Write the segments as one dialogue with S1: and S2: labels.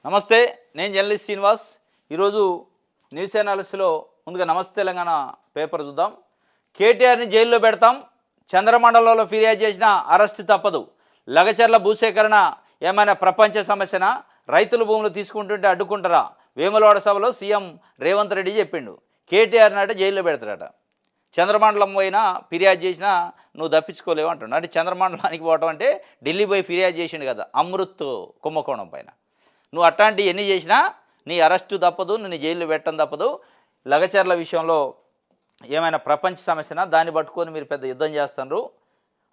S1: నమస్తే, నేను జర్నలిస్ట్ శ్రీనివాస్. ఈరోజు న్యూస్ అనాలిసిస్లో ముందుగా నమస్తే తెలంగాణ పేపర్ చూద్దాం. కేటీఆర్ని జైల్లో పెడతాం, చంద్రమండలంలో ఫిర్యాదు చేసిన అరెస్టు తప్పదు. లగచర్ల భూసేకరణ ఏమైనా ప్రపంచ సమస్యనా? రైతుల భూములు తీసుకుంటుంటే అడ్డుకుంటారా? వేములవాడ సభలో సీఎం రేవంత్ రెడ్డి చెప్పిండు. కేటీఆర్ నాట జైల్లో పెడతాడట. చంద్రమండలం పోయినా ఫిర్యాదు చేసినా నువ్వు తప్పించుకోలేవు అంటున్నాడు. అంటే చంద్రమండలానికి పోవటం అంటే ఢిల్లీ పోయి ఫిర్యాదు చేసిండు కదా అమృత్ కుంభకోణం పైన. నువ్వు అట్లాంటివి ఎన్ని చేసినా నీ అరెస్టు తప్పదు, నిన్ను జైల్లో పెట్టడం తప్పదు. లగచర్ల విషయంలో ఏమైనా ప్రపంచ సమస్యనా? దాన్ని పట్టుకొని మీరు పెద్ద యుద్ధం చేస్తున్నారు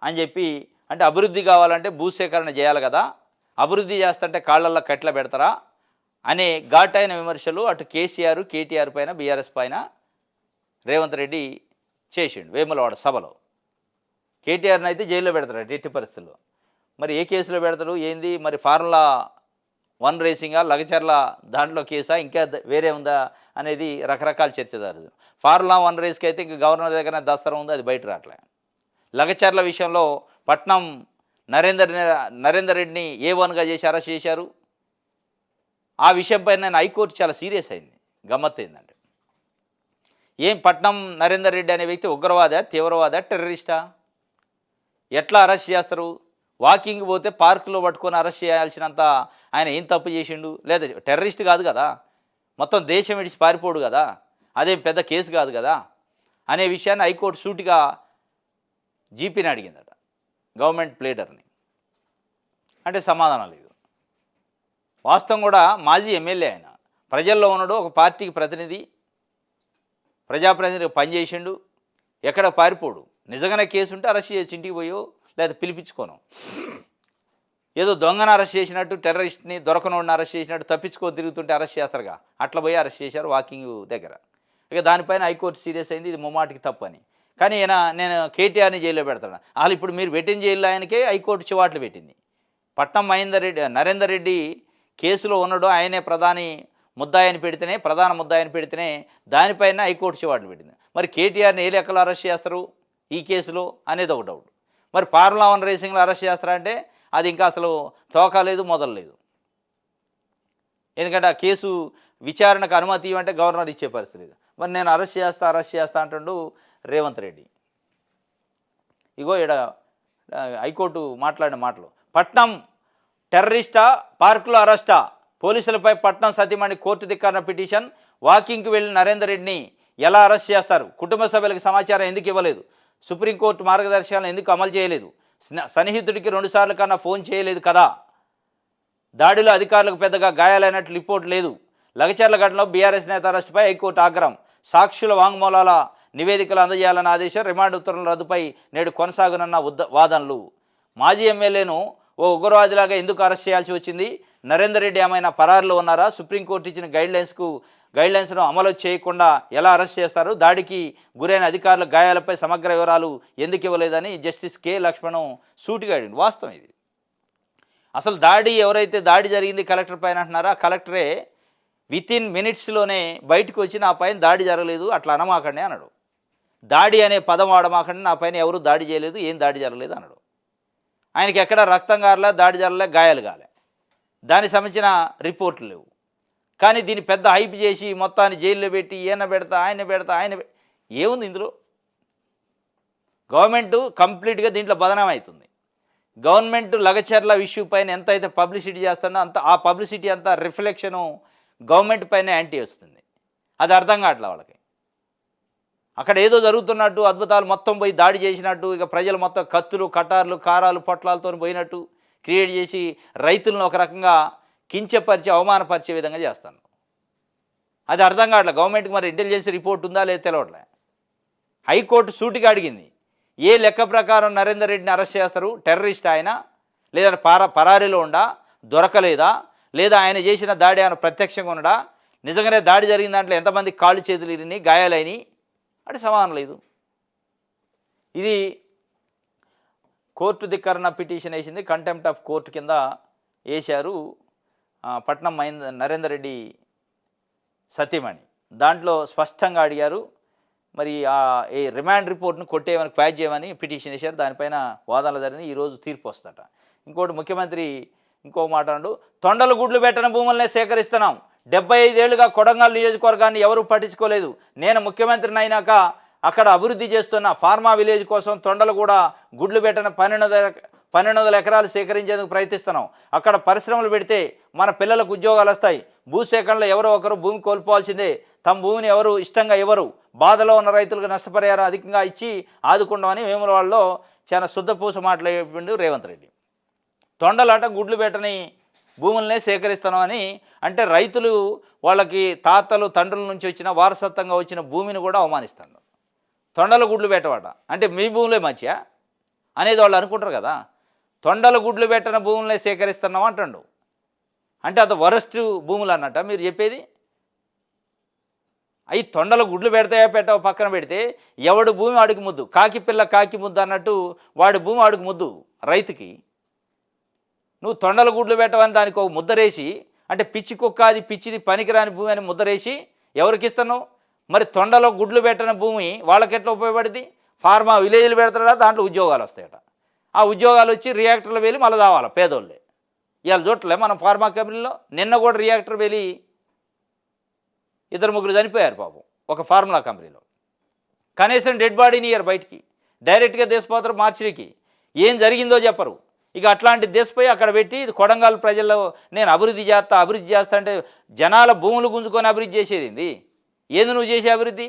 S1: అని చెప్పి, అంటే అభివృద్ధి కావాలంటే భూసేకరణ చేయాలి కదా, అభివృద్ధి చేస్తుంటే కాళ్ళల్లో కట్ల పెడతారా అనే ఘాటైన విమర్శలు అటు కేసీఆర్ కేటీఆర్ పైన బీఆర్ఎస్ పైన రేవంత్ రెడ్డి చేసిండు వేములవాడ సభలో. కేటీఆర్ని అయితే జైల్లో పెడతారు ఎట్టి పరిస్థితుల్లో. మరి ఏ కేసులో పెడతారు ఏంది? మరి ఫార్ములా 1 రేసింగా, లగచర్ల దాంట్లో కేసా, ఇంకా వేరే ఉందా అనేది రకరకాల చర్చ జరుగుతుంది. ఫార్ములా 1 రేస్కి అయితే ఇంకా గవర్నర్ దగ్గర దస్తరం ఉంది, అది బయట రావట్లే. లగచర్ల విషయంలో పట్నం నరేందర్ రెడ్డిని A1గా చేసి అరెస్ట్ చేశారు. ఆ విషయంపై నేను హైకోర్టు చాలా సీరియస్ అయింది. గమ్మత్తు ఏంటంటే, ఏం పట్నం నరేందర్ రెడ్డి అనే వ్యక్తి ఉగ్రవాదా, తీవ్రవాదా, టెర్రరిస్టా? ఎట్లా అరెస్ట్ చేస్తారు? వాకింగ్ పోతే పార్కులో పట్టుకొని అరెస్ట్ చేయాల్సినంత ఆయన ఏం తప్పు చేసిండు? లేదా టెర్రరిస్ట్ కాదు కదా, మొత్తం దేశం విడిచి పారిపోడు కదా, అదేం పెద్ద కేసు కాదు కదా అనే విషయాన్ని హైకోర్టు సూటిగా జీపీని అడిగిందట, గవర్నమెంట్ ప్లేడర్ని. అంటే సమాధానం లేదు. వాస్తవం కూడా మాజీ ఎమ్మెల్యే ఆయన, ప్రజల్లో ఉన్నాడు, ఒక పార్టీకి ప్రతినిధి, ప్రజాప్రతినిధిగా పనిచేసిండు, ఎక్కడ పారిపోడు. నిజంగానే కేసు ఉంటే అరెస్ట్ చేసి ఇంటికి పోయో లేదా పిలిపించుకోను. ఏదో దొంగను అరెస్ట్ చేసినట్టు, టెర్రరిస్ట్ని దొరకనోడిని అరెస్ట్ చేసినట్టు తప్పించుకొని తిరుగుతుంటే అరెస్ట్ చేస్తారుగా, అట్లా పోయి అరెస్ట్ చేశారు వాకింగ్ దగ్గర. ఇక దానిపైన హైకోర్టు సీరియస్ అయింది, ఇది ముమ్మాటికి తప్పు అని. కానీ నేను కేటీఆర్ని జైల్లో పెడతాను. వాళ్ళు ఇప్పుడు మీరు పెట్టిన జైల్లో ఆయనకే హైకోర్టు చివాట్లు పెట్టింది. పట్నం నరేందర్ రెడ్డి కేసులో ఉన్నాడు, ఆయనే ప్రధాన ముద్దాయిని పెడితేనే దానిపైన హైకోర్టు చివాట్లు పెట్టింది. మరి కేటీఆర్ని ఏ లెక్కలో అరెస్ట్ చేస్తారు ఈ కేసులో అనేది ఒక డౌట్. మరి ఫార్ములా 1 రేసింగ్లో అరెస్ట్ చేస్తారంటే అది ఇంకా అసలు తోకలేదు మొదలలేదు. ఎందుకంటే ఆ కేసు విచారణకు అనుమతి ఇవ్వంటే గవర్నర్ ఇచ్చే పరిస్థితి లేదు. మరి నేను అరెస్ట్ చేస్తా అంటుండు రేవంత్ రెడ్డి. ఇగో ఇక్కడ హైకోర్టు మాట్లాడిన మాటలు. పట్నం టెర్రరిస్టా, పార్కులో అరెస్టా? పోలీసులపై పట్నం సతీమణి కోర్టు ధిక్కరణ పిటిషన్. వాకింగ్కి వెళ్ళిన నరేందర్ రెడ్డిని ఎలా అరెస్ట్ చేస్తారు? కుటుంబ సభ్యులకు సమాచారం ఎందుకు ఇవ్వలేదు? సుప్రీంకోర్టు మార్గదర్శకాలను ఎందుకు అమలు చేయలేదు? సన్నిహితుడికి 2 సార్లు కన్నా ఫోన్ చేయలేదు కదా? దాడిలో అధికారులకు పెద్దగా గాయాలైనట్లు రిపోర్ట్ లేదు. లగచర్ల ఘటనలో బీఆర్ఎస్ నేత అరెస్టుపై హైకోర్టు ఆగ్రహం. సాక్షుల వాంగ్మూలాల నివేదికలు అందజేయాలన్న ఆదేశం. రిమాండ్ ఉత్తర్వుల రద్దుపై నేడు కొనసాగునన్న వాదనలు. మాజీ ఎమ్మెల్యేను ఓ ఉగ్రవాదిలాగా ఎందుకు అరెస్ట్ చేయాల్సి వచ్చింది? నరేందర్ రెడ్డి ఏమైనా పరారులో ఉన్నారా? సుప్రీంకోర్టు ఇచ్చిన గైడ్లైన్స్ను అమలు చేయకుండా ఎలా అరెస్ట్ చేస్తారు? దాడికి గురైన అధికారుల గాయాలపై సమగ్ర వివరాలు ఎందుకు ఇవ్వలేదని జస్టిస్ కె లక్ష్మణ్ సూటిగా అడిగింది. వాస్తవం ఇది. అసలు ఎవరైతే దాడి జరిగింది కలెక్టర్ పైన అంటున్నారో, ఆ కలెక్టరే వితిన్ మినిట్స్లోనే బయటకు వచ్చి నా పైన దాడి జరగలేదు, అట్లా అనమాకండి అన్నాడు. దాడి అనే పదం వాడమాకండి, నా పైన ఎవరు దాడి చేయలేదు, ఏం దాడి జరగలేదు అన్నాడు. ఆయనకి ఎక్కడ రక్తం కారలే, దాడి జరగలే, గాయాలు కాలే, దానికి సంబంధించిన రిపోర్ట్లు లేవు. కానీ దీన్ని పెద్ద హైప్ చేసి మొత్తాన్ని జైల్లో పెట్టి ఆయన పెడతా ఏముంది ఇందులో? గవర్నమెంట్ కంప్లీట్గా దీంట్లో బదనాం అవుతుంది. గవర్నమెంట్ లగచర్ల ఇష్యూ పైన ఎంత అయితే పబ్లిసిటీ చేస్తుందో ఆ పబ్లిసిటీ అంతా రిఫ్లెక్షను గవర్నమెంట్ పైన యాంటీ వస్తుంది. అది అర్థం కావట్లే వాళ్ళకి. అక్కడ ఏదో జరుగుతున్నట్టు, అద్భుతాలు మొత్తం పోయి దాడి చేసినట్టు, ఇక ప్రజలు మొత్తం కత్తులు, కటార్లు, కారాలు, పొట్లాలతో పోయినట్టు క్రియేట్ చేసి రైతులను ఒక రకంగా కించపరిచి అవమానపరిచే విధంగా చేస్తాను. అది అర్థం కావట్లే గవర్నమెంట్కి. మరి ఇంటెలిజెన్స్ రిపోర్ట్ ఉందా లేదా తెలవట్లే. హైకోర్టు సూటిగా అడిగింది, ఏ లెక్క ప్రకారం నరేందర్ రెడ్డిని అరెస్ట్ చేస్తారు? టెర్రరిస్ట్ ఆయన, లేదా పరారీలో ఉండా, దొరకలేదా, లేదా ఆయన చేసిన దాడి ఆయన ప్రత్యక్షంగా ఉండడా, నిజంగానే దాడి జరిగిన దాంట్లో ఎంతమంది కాళ్ళు చేతులు ఇరిని గాయాలైనవి అంటే సమాధానం లేదు. ఇది కోర్టు ధిక్కరణ పిటిషన్ వేసింది, కంటెంప్ట్ ఆఫ్ కోర్టు కింద వేశారు పట్నం నరేందర్ రెడ్డి సతీమణి. దాంట్లో స్పష్టంగా అడిగారు, మరి ఈ రిమాండ్ రిపోర్ట్ను కొట్టేయమని, క్వాష్ చేయమని పిటిషన్ వేశారు. దానిపైన వాదనలు జరిగినాయి. ఈరోజు తీర్పు వస్తట. ఇంకోటి, ముఖ్యమంత్రి ఇంకో మాట అండు, తొండలు గుడ్లు పెట్టని భూములనే సేకరిస్తున్నాం. 75 ఏళ్లుగా కొడంగల్ నియోజకవర్గాన్ని ఎవరూ పట్టించుకోలేదు. నేను ముఖ్యమంత్రిని అయినాక అక్కడ అభివృద్ధి చేస్తున్న ఫార్మా విలేజ్ కోసం తొండలు కూడా గుడ్లు పెట్టిన 1200 ఎకరాలు సేకరించేందుకు ప్రయత్నిస్తున్నాం. అక్కడ పరిశ్రమలు పెడితే మన పిల్లలకు ఉద్యోగాలు వస్తాయి. భూసేకరణలో ఎవరో ఒకరు భూమి కోల్పోవాల్సిందే. తమ భూమిని ఎవరు ఇష్టంగా ఎవరు బాధలో ఉన్న రైతులకు నష్టపరిహారం అధికంగా ఇచ్చి ఆదుకుంటామని వేములవాడలో చాలా శుద్ధపూస మాటలు చెప్పిండు రేవంత్ రెడ్డి. తొండలాట గుడ్లు పెట్టని భూములనే సేకరిస్తున్నామని అంటే రైతులు వాళ్ళకి తాతలు తండ్రుల నుంచి వచ్చిన వారసత్వంగా వచ్చిన భూమిని కూడా అవమానిస్తాను. తొండల గుడ్లు పెట్టవాట అంటే మీ భూములే మంచియా అనేది వాళ్ళు అనుకుంటారు కదా. తొండల గుడ్లు పెట్టిన భూములనే సేకరిస్తున్నాం అంటాడు. అంటే అది వరస్ట్ భూములు అన్నట్ట మీరు చెప్పేది. అవి తొండల గుడ్లు పెడతాయా పెట్టావు పక్కన పెడితే ఎవడు భూమి ఆడికి ముద్దు, కాకి పిల్ల కాకి ముద్దు అన్నట్టు వాడి భూమి ఆడికి ముద్దు రైతుకి. నువ్వు తొండల గుడ్లు పెట్టవని దానికి ఒక ముద్దరేసి అంటే పిచ్చి కుక్క అది పిచ్చిది పనికిరాని భూమి అని ముద్దరేసి ఎవరికి ఇస్తున్నావు? మరి తొండలో గుడ్లు పెట్టిన భూమి వాళ్ళకి ఎట్లా ఉపయోగపడింది? ఫార్మా విలేజ్లు పెడతాడా, దాంట్లో ఉద్యోగాలు వస్తాయట. ఆ ఉద్యోగాలు వచ్చి రియాక్టర్లు వెళ్ళి మళ్ళీ దావాలి పేదోళ్ళే. ఇవాళ చూడలే మనం ఫార్మా కంపెనీలో నిన్న కూడా రియాక్టర్ వెళ్ళి 2-3 చనిపోయారు పాపం ఒక ఫార్ములా కంపెనీలో. కనీసం డెడ్ బాడీని ఇయ్యరు బయటికి, డైరెక్ట్గా దేశపోతారు మార్చిడికి. ఏం జరిగిందో చెప్పరు. ఇక అట్లాంటి దేశపోయి అక్కడ పెట్టి కొడంగల్ ప్రజల్లో నేను అభివృద్ధి చేస్తా అంటే జనాల భూములు గుంజుకొని అభివృద్ధి చేసేది ఏంది నువ్వు చేసే అభివృద్ధి?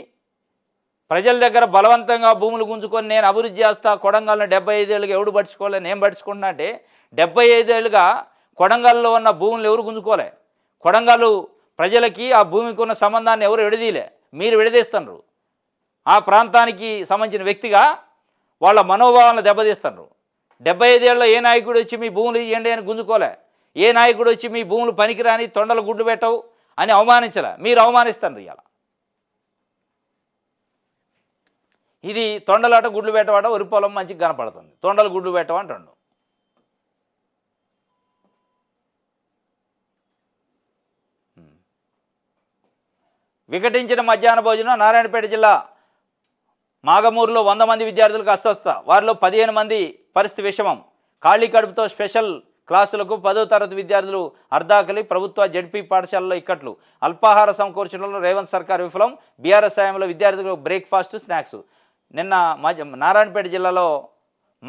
S1: ప్రజల దగ్గర బలవంతంగా భూములు గుంజుకొని నేను అభివృద్ధి చేస్తా కొడంగల్ని 75 ఏళ్ళుగా ఎవడు పట్టించుకోలే, నేను పట్టించుకుంటున్నా అంటే 75 ఏళ్ళుగా కొడంగల్లో ఉన్న భూములు ఎవరు గుంజుకోలే. కొడంగల్ ప్రజలకి ఆ భూమికి ఉన్న సంబంధాన్ని ఎవరు విడదీయలే, మీరు విడదీస్తున్నారు. ఆ ప్రాంతానికి సంబంధించిన వ్యక్తిగా వాళ్ళ మనోభావాలను దెబ్బతీస్తున్నారు. 75 ఏళ్ళలో ఏ నాయకుడు వచ్చి మీ భూములు ఇవ్వండి అని గుంజుకోలే, ఏ నాయకుడు వచ్చి మీ భూములు పనికిరాని తొండలు గుడ్లు పెట్టవు అని అవమానించలే, మీరు అవమానిస్తున్నారు ఇవాళ. ఇది తొండలాట గుడ్లు పెట్టవాట వరి పొలం మంచిగా కనపడుతుంది, తొండలు గుడ్లు పెట్టమంటాడు. వికటించిన మధ్యాహ్న భోజనం నారాయణపేట జిల్లా మాగమూరులో 100 మంది విద్యార్థులకు అస్వస్థ, వారిలో 15 మంది పరిస్థితి విషమం. ఖాళీ కడుపుతో స్పెషల్ క్లాసులకు 10వ తరగతి విద్యార్థులు అర్ధాకలి, ప్రభుత్వ జడ్పీ పాఠశాలలో ఇక్కట్లు. అల్పాహార సమకూర్చడంలో రేవంత్ సర్కార్ విఫలం, బీఆర్ఎస్ సాయంలో విద్యార్థులకు బ్రేక్ఫాస్ట్ స్నాక్స్. నిన్న నారాయణపేట జిల్లాలో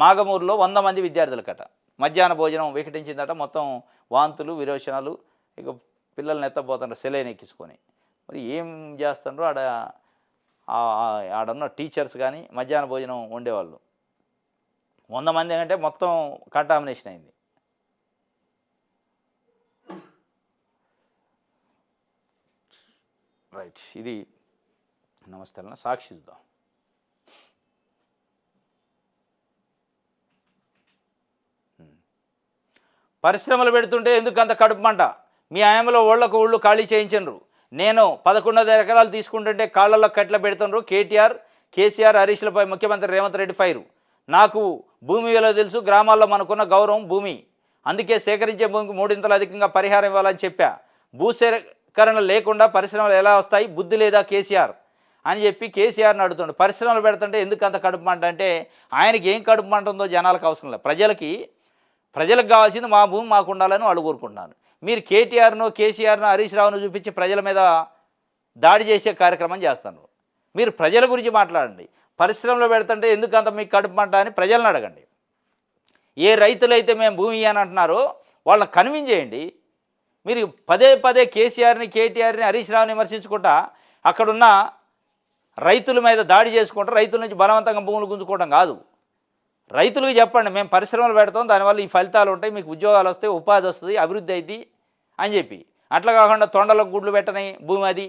S1: మాగమూరులో 100 మంది విద్యార్థులకట మధ్యాహ్న భోజనం వికటించిందట. మొత్తం వాంతులు విరోచనాలు, ఇక పిల్లల్ని ఎత్తపోతున్నారు సెలైన్ ఎక్కించుకొని. మరి ఏం చేస్తున్నారు ఆడన్న టీచర్స్ కానీ మధ్యాహ్న భోజనం వండేవాళ్ళు 100 మంది అంటే మొత్తం కంటామినేషన్ అయింది. రైట్, ఇది నమస్తే అన్న సాక్షి చూద్దాం. పరిశ్రమలు పెడుతుంటే ఎందుకు అంత కడుపు మంట? మీ ఆయంలో ఓళ్లకు ఊళ్ళు ఖాళీ చేయించండ్రు. నేను 11,500 ఎకరాలు తీసుకుంటుంటే కాళ్ళల్లో కట్ల పెడుతున్నారు. కేసీఆర్ హరీష్లపై ముఖ్యమంత్రి రేవంత్ రెడ్డి ఫైరు. నాకు భూమి విలువ తెలుసు, గ్రామాల్లో మనకున్న గౌరవం భూమి, అందుకే సేకరించే భూమికి 3 అధికంగా పరిహారం ఇవ్వాలని చెప్పా. భూసేకరణ లేకుండా పరిశ్రమలు ఎలా వస్తాయి, బుద్ధి లేదా కేసీఆర్ అని చెప్పి కేసీఆర్ని అడుగుతుండు. పరిశ్రమలు పెడుతుంటే ఎందుకు అంత కడుపు మంట అంటే ఆయనకి ఏం కడుపు మంట ఉందో జనాలకు అవసరం లేదు. ప్రజలకు కావాల్సింది మా భూమి మాకు ఉండాలని వాళ్ళు కోరుకుంటున్నాను. మీరు కేసీఆర్ను హరీష్ రావును చూపించి ప్రజల మీద దాడి చేసే కార్యక్రమం చేస్తాను. మీరు ప్రజల గురించి మాట్లాడండి. పరిశ్రమలో పెడుతుంటే ఎందుకు అంత మీకు కడుపు మంట అని ప్రజలను అడగండి. ఏ రైతులైతే మేము భూమి అని అంటున్నారో వాళ్ళని కన్విన్స్ చేయండి. మీరు పదే కేసీఆర్ని కేటీఆర్ని హరీష్ రావుని విమర్శించుకుంటా అక్కడున్న రైతుల మీద దాడి చేసుకుంటా రైతుల నుంచి బలవంతంగా భూములు గుంజుకోవడం కాదు. రైతులకు చెప్పండి, మేము పరిశ్రమలు పెడతాం, దానివల్ల ఈ ఫలితాలు ఉంటాయి, మీకు ఉద్యోగాలు వస్తాయి, ఉపాధి వస్తుంది, అభివృద్ధి అయింది అని చెప్పి. అట్లా కాకుండా తొండలకు గుడ్లు పెట్టని భూమి అది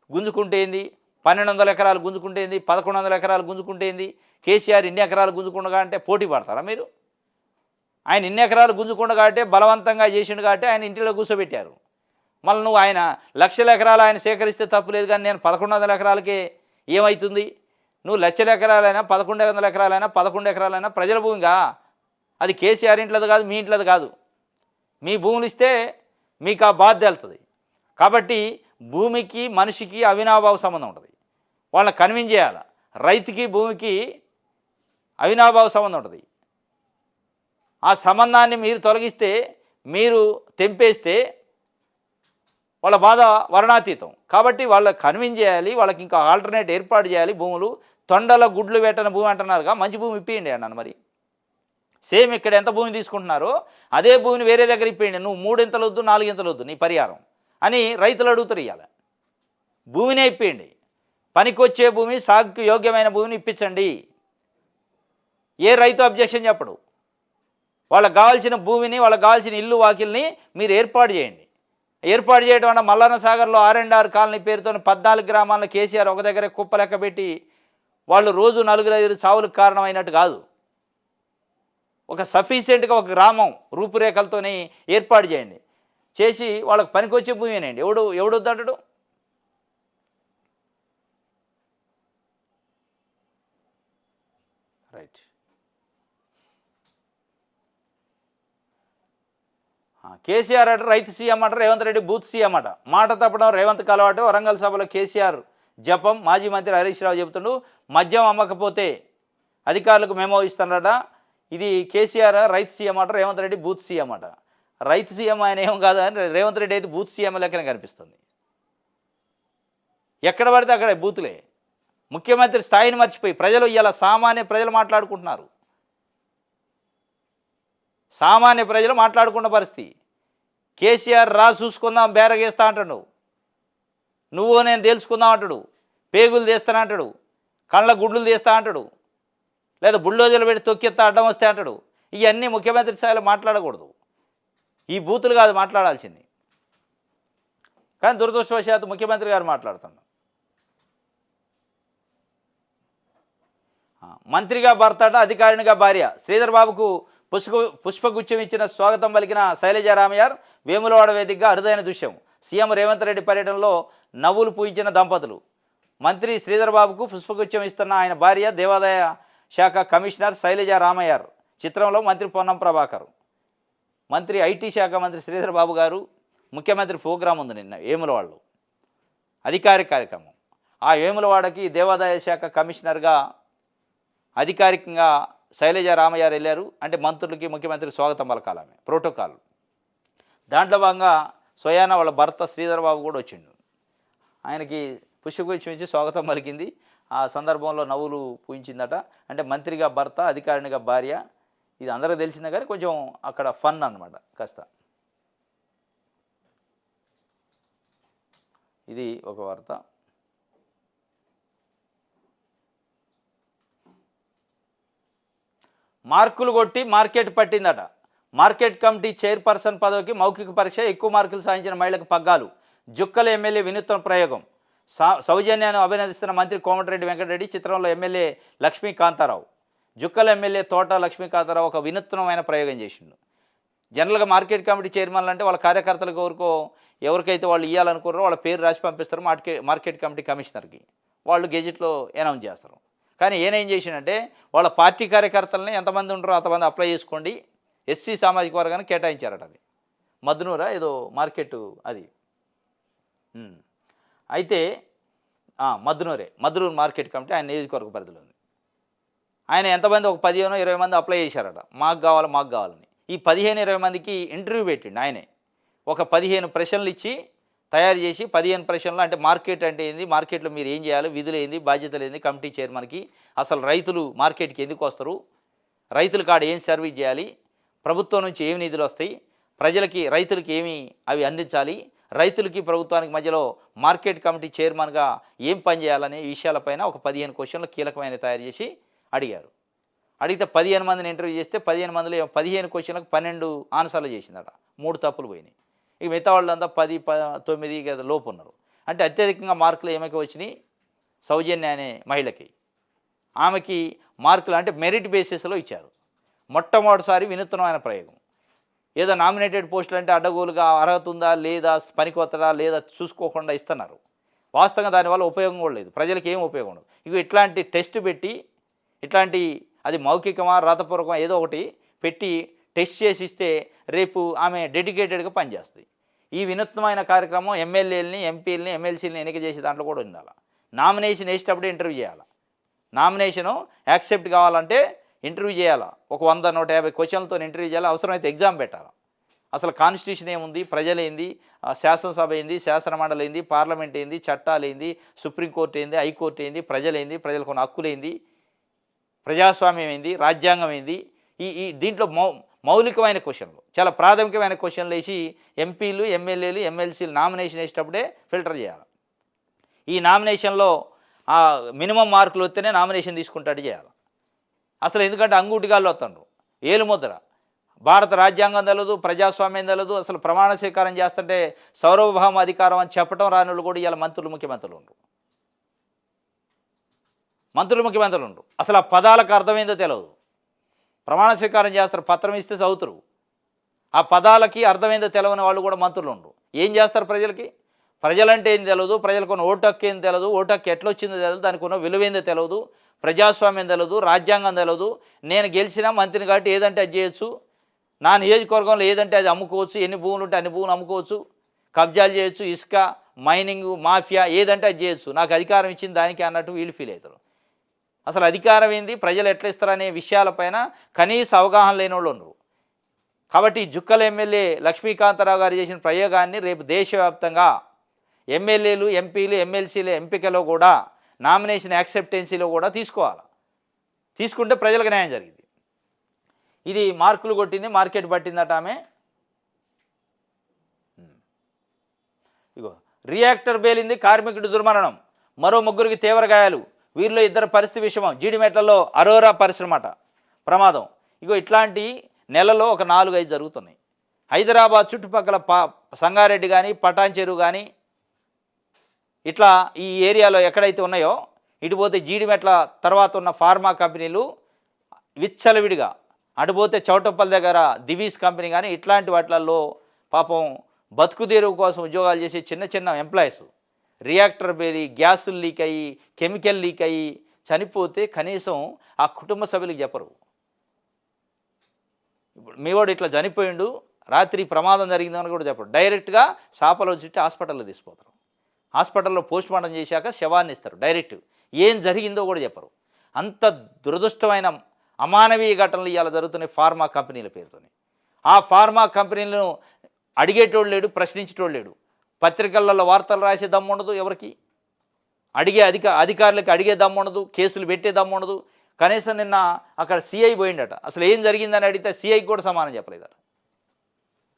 S1: గుంజుకుంటేంది, 1200 ఎకరాలు గుంజుకుంటేంది, 1100 ఎకరాలు గుంజుకుంటేంది, కేసీఆర్ ఇన్ని ఎకరాలు గుంజుకుండగా అంటే పోటీ పడతారా మీరు? ఆయన ఇన్ని ఎకరాలు గుంజుకుండగా అంటే బలవంతంగా చేసిండు కాబట్టి ఆయన ఇంటిలో కూర్చోబెట్టారు. మళ్ళీ నువ్వు ఆయన 1,00,000 ఎకరాలు ఆయన సేకరిస్తే తప్పులేదు, కానీ నేను 1100 ఎకరాలకే ఏమవుతుంది? నువ్వు 1,00,000 ఎకరాలైనా 1,100 ఎకరాలైనా 11 ఎకరాలైనా ప్రజల భూమిగా, అది కేసీఆర్ ఇంట్లోది కాదు, మీ ఇంట్లోది కాదు. మీ భూములు ఇస్తే మీకు ఆ బాధ తెలుస్తుంది. కాబట్టి భూమికి మనిషికి అవినాభావ సంబంధం ఉంటుంది, వాళ్ళని కన్విన్స్ చేయాలి. రైతుకి భూమికి అవినాభావ సంబంధం ఉంటుంది. ఆ సంబంధాన్ని మీరు తొలగిస్తే మీరు తెంపేస్తే వాళ్ళ బాధ వర్ణాతీతం. కాబట్టి వాళ్ళకి కన్విన్స్ చేయాలి, వాళ్ళకి ఇంకా ఆల్టర్నేట్ ఏర్పాటు చేయాలి. భూములు తొండల గుడ్లు పెట్టని భూమి అంటున్నారుగా, మంచి భూమి ఇప్పియండి అన్నాను. మరి సేమ్ ఇక్కడ ఎంత భూమి తీసుకుంటున్నారో అదే భూమిని వేరే దగ్గర ఇప్పియండి. నువ్వు 3 ఇంతలు వద్దు, 4 ఇంతలు వద్దు నీ పరిహారం అని రైతులు అడుగుతారు. ఇవ్వాలి భూమినే ఇప్పియండి. పనికొచ్చే భూమి, సాగుకు యోగ్యమైన భూమిని ఇప్పించండి. ఏ రైతు అబ్జెక్షన్ చెప్పడు. వాళ్ళకి కావాల్సిన భూమిని, వాళ్ళకి కావాల్సిన ఇల్లు వాకిల్ని మీరు ఏర్పాటు చేయండి. ఏర్పాటు చేయడం వల్ల మల్లన్న సాగర్లో R&R కాలనీ పేరుతో 14 గ్రామాలను కేసీఆర్ ఒక దగ్గర కుప్ప లెక్క పెట్టి వాళ్ళు రోజు 4-5 చావులకు కారణమైనట్టు కాదు. ఒక సఫిషియెంట్గా ఒక గ్రామం రూపురేఖలతోని ఏర్పాటు చేయండి. చేసి వాళ్ళకి పనికొచ్చే భూమినేయండి. ఎవడు వద్దంటాడు? రైట్. కేసీఆర్ అట రైతు సీఎం అట, రేవంత్ రెడ్డి బూత్ సీఎం అట. మాట తప్పడం రేవంత్కి అలవాటు. వరంగల్ సభలో కేసీఆర్ జపం. మాజీ మంత్రి హరీష్ రావు చెబుతుండు, మద్యం అమ్మకపోతే అధికారులకు మెమో ఇస్తున్నారట. ఇది కేసీఆర్ రైతు సీఎం అట, రేవంత్ రెడ్డి బూత్ సీఎం అట. రైతు సీఎం ఆయన ఏం కాదు అని రేవంత్ రెడ్డి అయితే బూత్ సీఎం లెక్కనే కనిపిస్తుంది. ఎక్కడ పడితే అక్కడ బూతులే. ముఖ్యమంత్రి స్థాయిని మర్చిపోయి ప్రజలు ఇలా సామాన్య ప్రజలు మాట్లాడుకుంటున్నారు. సామాన్య ప్రజలు మాట్లాడుకున్న పరిస్థితి. కేసీఆర్ రా చూసుకుందాం బేరగేస్తా అంటాడు, నువ్వు నేను తేల్చుకుందాం అంటాడు, పేగులు తీస్తాను అంటాడు, కళ్ళ గుడ్లు తీస్తా అంటాడు, లేదా బుల్డోజర్లు పెట్టి తొక్కెత్తా అడ్డం వస్తే అంటాడు. ఇవన్నీ ముఖ్యమంత్రి స్థాయిలో మాట్లాడకూడదు. ఈ బూతులు కాదు మాట్లాడాల్సింది. కానీ దురదృష్టవశాత్తు ముఖ్యమంత్రి గారు మాట్లాడుతున్నాడు. మంత్రిగా భర్తట, అధికారినిగా భార్య. శ్రీధర్ బాబుకు పుష్పగుచ్చం ఇచ్చిన స్వాగతం పలికిన శైలజ రామయ్యార్. వేములవాడ వేదికగా అరుదైన దృశ్యం. సీఎం రేవంత్ రెడ్డి పర్యటనలో నవ్వులు పూయించిన దంపతులు. మంత్రి శ్రీధర్ బాబుకు పుష్పగుచ్చం ఇస్తున్న ఆయన భార్య దేవాదాయ శాఖ కమిషనర్ శైలజ రామయ్యార్. చిత్రంలో మంత్రి పొన్నం ప్రభాకర్, మంత్రి ఐటీ శాఖ మంత్రి శ్రీధర్ బాబు గారు. ముఖ్యమంత్రి ప్రోగ్రాం ఉంది నిన్న వేములవాడలో, అధికారిక కార్యక్రమం. ఆ వేములవాడకి దేవాదాయ శాఖ కమిషనర్గా అధికారికంగా శైలజ రామయ్యారు వెళ్ళారు. అంటే మంత్రులకి ముఖ్యమంత్రికి స్వాగతం పలకాలమే ప్రోటోకాల్. దాంట్లో భాగంగా స్వయాన వాళ్ళ భర్త శ్రీధర్ బాబు కూడా వచ్చిండు. ఆయనకి పుష్పగుచ్చం ఇచ్చి స్వాగతం పలికింది. ఆ సందర్భంలో నవ్వులు పూయించిందట. అంటే మంత్రిగా భర్త, అధికారినిగా భార్య. ఇది అందరికీ తెలిసిందే కానీ కొంచెం అక్కడ ఫన్ అన్నమాట కాస్త. ఇది ఒక వార్త. మార్కులు కొట్టి మార్కెట్ పట్టిందట. మార్కెట్ కమిటీ చైర్పర్సన్ పదవికి మౌఖిక పరీక్ష. ఎక్కువ మార్కులు సాధించిన మహిళలకు పగ్గాలు. జుక్కల ఎమ్మెల్యే వినూత్న ప్రయోగం. సౌజన్యాన్ని అభినందిస్తున్న మంత్రి కోమటిరెడ్డి వెంకటరెడ్డి. చిత్రంలో ఎమ్మెల్యే లక్ష్మీకాంతారావు. జుక్కల ఎమ్మెల్యే తోట లక్ష్మీకాంతారావు ఒక వినూత్నమైన ప్రయోగం చేసిండు. జనరల్గా మార్కెట్ కమిటీ చైర్మన్లు అంటే వాళ్ళ కార్యకర్తలకు ఎవరికైతే వాళ్ళు ఇవ్వాలనుకున్నారో వాళ్ళ పేరు రాసి పంపిస్తారు మార్కెట్ కమిటీ కమిషనర్కి. వాళ్ళు గెజెట్లో అనౌన్స్ చేస్తారు. కానీ ఏం చేసిండంటే వాళ్ళ పార్టీ కార్యకర్తలని ఎంతమంది ఉంటారో అంతమంది అప్లై చేసుకోండి, ఎస్సీ సామాజిక వర్గాన్ని కేటాయించారట. అది మద్నూరా ఏదో మార్కెట్ అది. అయితే మద్నూరు మార్కెట్ కమిటీ ఆయన నియోజకవర్గ పరిధిలో ఉంది. ఆయన ఎంతమంది ఒక 15-20 మంది అప్లై చేశారట, మాకు కావాలని. ఈ 15-20 మందికి ఇంటర్వ్యూ పెట్టిండు ఆయనే. ఒక 15 ప్రశ్నలు ఇచ్చి తయారు చేసి 15 ప్రశ్నలు. అంటే మార్కెట్ అంటే ఏంది, మార్కెట్లో మీరు ఏం చేయాలి, విధులు ఏంది, బాధ్యతలు ఏంది, కమిటీ చైర్మన్కి అసలు రైతులు మార్కెట్కి ఎందుకు వస్తారు, రైతుల కాడ ఏం సర్వీస్ చేయాలి, ప్రభుత్వం నుంచి ఏమి నిధులు వస్తాయి, రైతులకి ఏమి అవి అందించాలి, రైతులకి ప్రభుత్వానికి మధ్యలో మార్కెట్ కమిటీ చైర్మన్గా ఏం పని చేయాలనే విషయాలపైన ఒక 15 క్వశ్చన్లు కీలకమైన తయారు చేసి అడిగారు. అడిగితే 15 మందిని ఇంటర్వ్యూ చేస్తే 15 మందిలో 15 క్వశ్చన్లకు 12 ఆన్సర్లు చేసిందట. 3 తప్పులు పోయినాయి. ఇక మిగతా వాళ్ళంతా 10-9 లోపు ఉన్నారు. అంటే అత్యధికంగా మార్కులు ఏమైనా వచ్చినాయి సౌజన్య అనే మహిళకి. ఆమెకి మార్కులు అంటే మెరిట్ బేసిస్లో ఇచ్చారు. మొట్టమొదటిసారి వినూత్నమైన ప్రయోగం. ఏదో నామినేటెడ్ పోస్టులు అంటే అడ్డగోలుగా అర్హత ఉందా లేదా, పనికొత్తడా లేదా చూసుకోకుండా ఇస్తున్నారు. వాస్తవంగా దానివల్ల ఉపయోగం కూడా లేదు, ప్రజలకు ఏం ఉపయోగం ఉండదు. ఇక ఇట్లాంటి టెస్ట్ పెట్టి, ఇట్లాంటి అది మౌఖికమా రాతపూర్వకమా ఏదో ఒకటి పెట్టి టెస్ట్ చేసి ఇస్తే రేపు ఆమె డెడికేటెడ్గా పనిచేస్తుంది. ఈ వినూత్నమైన కార్యక్రమం ఎమ్మెల్యేలని, ఎంపీలని, ఎమ్మెల్సీలని ఎన్నిక చేసే దాంట్లో కూడా ఉండాలి. నామినేషన్ వేసేటప్పుడే ఇంటర్వ్యూ చేయాలి. నామినేషను యాక్సెప్ట్ కావాలంటే ఇంటర్వ్యూ చేయాలి. ఒక 100-150 క్వశ్చన్లతో ఇంటర్వ్యూ చేయాలి. అవసరమైతే ఎగ్జామ్ పెట్టాలి. అసలు కాన్స్టిట్యూషన్ ఏముంది, ప్రజలేంది, శాసనసభ ఏంది, శాసనమండలి ఏంది, పార్లమెంట్ ఏంది, చట్టాలు ఏంది, సుప్రీంకోర్టు ఏంది, హైకోర్టు ఏంది, ప్రజలేంది, ప్రజలకు ఉన్న హక్కులేంది, ప్రజాస్వామ్యం ఏంది, రాజ్యాంగం ఏంది, ఈ ఈ దీంట్లో మౌలికమైన క్వశ్చన్లు, చాలా ప్రాథమికమైన క్వశ్చన్లు వేసి ఎంపీలు, ఎమ్మెల్యేలు, ఎమ్మెల్సీలు నామినేషన్ వేసేటప్పుడే ఫిల్టర్ చేయాలి. ఈ నామినేషన్లో మినిమం మార్కులు వస్తేనే నామినేషన్ తీసుకుంటాడు చేయాలి. అసలు ఎందుకంటే అంగూటిగాళ్ళు వస్తుండ్రు, ఏలుముద్ర, భారత రాజ్యాంగం తెలదు, ప్రజాస్వామ్యం తెలదు, అసలు ప్రమాణ స్వీకారం చేస్తుంటే సార్వభౌమ అధికారం అని చెప్పడం రాని వాళ్ళు కూడా ఇలా ముఖ్యమంత్రులు ఉండరు. ముఖ్యమంత్రులు ఉండరు. అసలు ఆ పదాలకు అర్థమైందో తెలియదు. ప్రమాణ స్వీకారం చేస్తారు, పత్రం ఇస్తే చదువుతారు, ఆ పదాలకి అర్థమైందో తెలవని వాళ్ళు కూడా మంత్రులు ఉండరు. ఏం చేస్తారు ప్రజలకి? ప్రజలంటే ఏం తెలియదు, ప్రజలకు ఉన్న ఓటు హక్కు ఏం తెలియదు, ఓటు హక్కు ఎట్లా వచ్చిందో తెలియదు, దానికి ఉన్న విలువేందో తెలియదు, ప్రజాస్వామ్యం తెలియదు, రాజ్యాంగం తెలియదు. నేను గెలిచిన మంత్రిని కాబట్టి ఏదంటే అది చేయొచ్చు, నా నియోజకవర్గంలో ఏదంటే అది అమ్ముకోవచ్చు, ఎన్ని భూములు ఉంటే అన్ని భూములు అమ్ముకోవచ్చు, కబ్జాలు చేయొచ్చు, ఇసుక, మైనింగ్, మాఫియా ఏదంటే అది చేయొచ్చు, నాకు అధికారం ఇచ్చింది దానికి అన్నట్టు వీళ్ళు ఫీల్ అవుతారు. అసలు అధికారం ఏంది, ప్రజలు ఎట్లా ఇస్తారనే విషయాలపైన కనీస అవగాహన లేని వాళ్ళు ఉన్నారు. కాబట్టి జుక్కల ఎమ్మెల్యే లక్ష్మీకాంతారావు గారు చేసిన ప్రయోగాన్ని రేపు దేశవ్యాప్తంగా ఎమ్మెల్యేలు, ఎంపీలు, ఎమ్మెల్సీల ఎంపికలో కూడా, నామినేషన్ యాక్సెప్టెన్సీలో కూడా తీసుకోవాలి. తీసుకుంటే ప్రజలకు న్యాయం జరిగింది. ఇది మార్కులు కొట్టింది, మార్కెట్ పట్టిందట ఆమె. ఇగో రియాక్టర్ పేలింది, కార్మికుడి దుర్మరణం, మరో ముగ్గురికి తీవ్ర గాయాలు, వీరిలో ఇద్దరు పరిస్థితి విషమం, జీడిమెట్లలో అరోరా పరిశ్రమట ప్రమాదం. ఇగో ఇట్లాంటి నెలలో ఒక 4-5 జరుగుతున్నాయి. హైదరాబాద్ చుట్టుపక్కల సంగారెడ్డి కానీ, పటాన్ చెరువు కానీ, ఇట్లా ఈ ఏరియాలో ఎక్కడైతే ఉన్నాయో ఇటుపోతే జీడిమెట్ల తర్వాత ఉన్న ఫార్మా కంపెనీలు విచ్చలవిడిగా, అటుపోతే చౌటప్పల్ దగ్గర దివీస్ కంపెనీ కానీ, ఇట్లాంటి వాటిల్లో పాపం బతుకుదేరువు కోసం ఉద్యోగాలు చేసే చిన్న చిన్న ఎంప్లాయీస్ రియాక్టర్ పేలి, గ్యాసులు లీక్ అయ్యి, కెమికల్ లీక్ అయ్యి చనిపోతే కనీసం ఆ కుటుంబ సభ్యులకు చెప్పరు. ఇప్పుడు మీవాడు ఇట్లా చనిపోయిండు, రాత్రి ప్రమాదం జరిగిందని కూడా చెప్పరు. డైరెక్ట్గా సాపలో చుట్టి హాస్పిటల్లో తీసుకుపోతారు. హాస్పిటల్లో పోస్ట్మార్టం చేశాక శవాన్ని ఇస్తారు. డైరెక్ట్ ఏం జరిగిందో కూడా చెప్పరు. అంత దురదృష్టమైన అమానవీయ ఘటనలు ఇవాళ జరుగుతున్నాయి ఫార్మా కంపెనీల పేరుతోనే. ఆ ఫార్మా కంపెనీలను అడిగేటోడు లేడు, ప్రశ్నించేటోడు లేడు. పత్రికలలో వార్తలు రాసే దమ్ము ఉండదు ఎవరికి, అధికారులకు అడిగే దమ్ము ఉండదు, కేసులు పెట్టే దమ్ము ఉండదు. కనీసం నిన్న అక్కడ సిఐ పోయిండట, అసలు ఏం జరిగిందని అడిగితే సిఐకి కూడా సమానం చెప్పలేదట.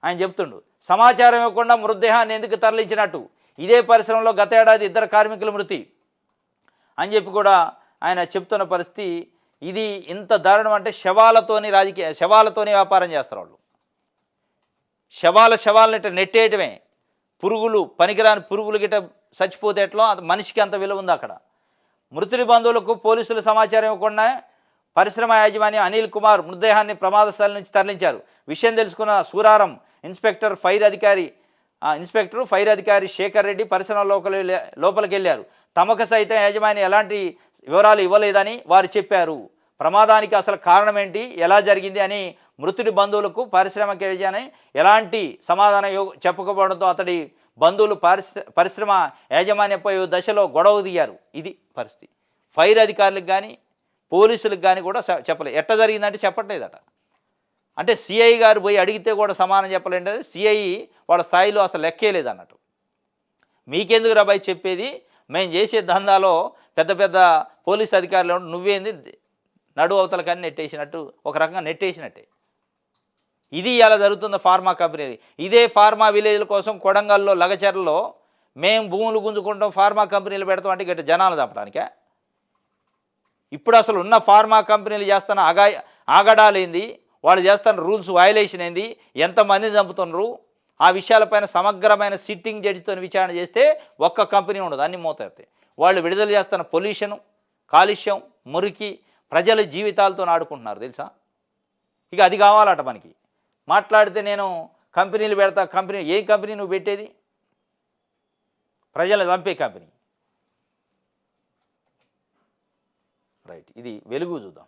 S1: ఆయన చెప్తుండు, సమాచారం ఇవ్వకుండా మృతదేహాన్ని ఎందుకు తరలించినట్టు, ఇదే పరిశ్రమలో గత ఏడాది 2 కార్మికుల మృతి అని చెప్పి కూడా ఆయన చెప్తున్న పరిస్థితి. ఇది ఇంత దారుణం అంటే శవాలతోని వ్యాపారం చేస్తారు వాళ్ళు. శవాలను ఇట్లా నెట్టేయటమే. పురుగులు, పనికిరాని పురుగులు గిట్ట చచ్చిపోతే ఎట్లో అది మనిషికి అంత విలువ ఉంది అక్కడ. మృతుడి బంధువులకు పోలీసులు సమాచారం ఇవ్వకుండా పరిశ్రమ యాజమాన్యం అనిల్ కుమార్ మృతదేహాన్ని ప్రమాద స్థలం నుంచి తరలించారు. విషయం తెలుసుకున్న సూరారం ఇన్స్పెక్టర్ ఫైర్ అధికారి శేఖర్ రెడ్డి పరిశ్రమ లోపలికి వెళ్ళారు. తమకు సైతం యాజమాన్యం ఎలాంటి వివరాలు ఇవ్వలేదని వారు చెప్పారు. ప్రమాదానికి అసలు కారణం ఏంటి, ఎలా జరిగింది అని మృతుడి బంధువులకు పరిశ్రమకి యాజమాన్యం ఎలాంటి సమాధానం చెప్పకపోవడంతో అతడి బంధువులు పరిశ్రమ యాజమాన్యంపై దశలో గొడవ దిగారు. ఇది పరిస్థితి. ఫైర్ అధికారులకు కానీ పోలీసులకు కానీ కూడా చెప్పలేదు. ఎట్లా జరిగిందంటే చెప్పట్లేదట. అంటే సిఐ గారు పోయి అడిగితే కూడా సమానం చెప్పలేంటే సిఐ వాళ్ళ స్థాయిలో అసలు లెక్కే లేదన్నట్టు. మీకెందుకు రాబాయి చెప్పేది, మేము చేసే దందాలో పెద్ద పెద్ద పోలీస్ అధికారులు నువ్వేంది నడు అవతలకని నెట్టేసినట్టు, ఒక రకంగా నెట్టేసినట్టే. ఇది ఇలా జరుగుతున్న ఫార్మా కంపెనీ. ఇదే ఫార్మా విలేజ్ల కోసం కొడంగల్లో, లగచర్లలో మేము భూములు గుంజుకుంటాం, ఫార్మా కంపెనీలు పెడతాం అంటే గట్ట జనాలు చంపడానికే. ఇప్పుడు అసలు ఉన్న ఫార్మా కంపెనీలు చేస్తున్న ఆగడాలేంది, వాళ్ళు చేస్తున్న రూల్స్ వయలేషన్ ఏంది, ఎంతమందిని చంపుతున్నారు, ఆ విషయాలపైన సమగ్రమైన సిట్టింగ్ జడ్జితో విచారణ చేస్తే ఒక్క కంపెనీ ఉండదు, అన్ని మోతాయి. వాళ్ళు విడుదల చేస్తున్న పొల్యూషన్, కాలుష్యం, మురికి, ప్రజల జీవితాలతో ఆడుకుంటున్నారు తెలుసా. ఇక అది కావాలట మనకి. మాట్లాడితే నేను కంపెనీలు పెడతా, ఏ కంపెనీ నువ్వు పెట్టేది, ప్రజలు చంపే కంపెనీ. రైట్, ఇది వెలుగు చూద్దాం.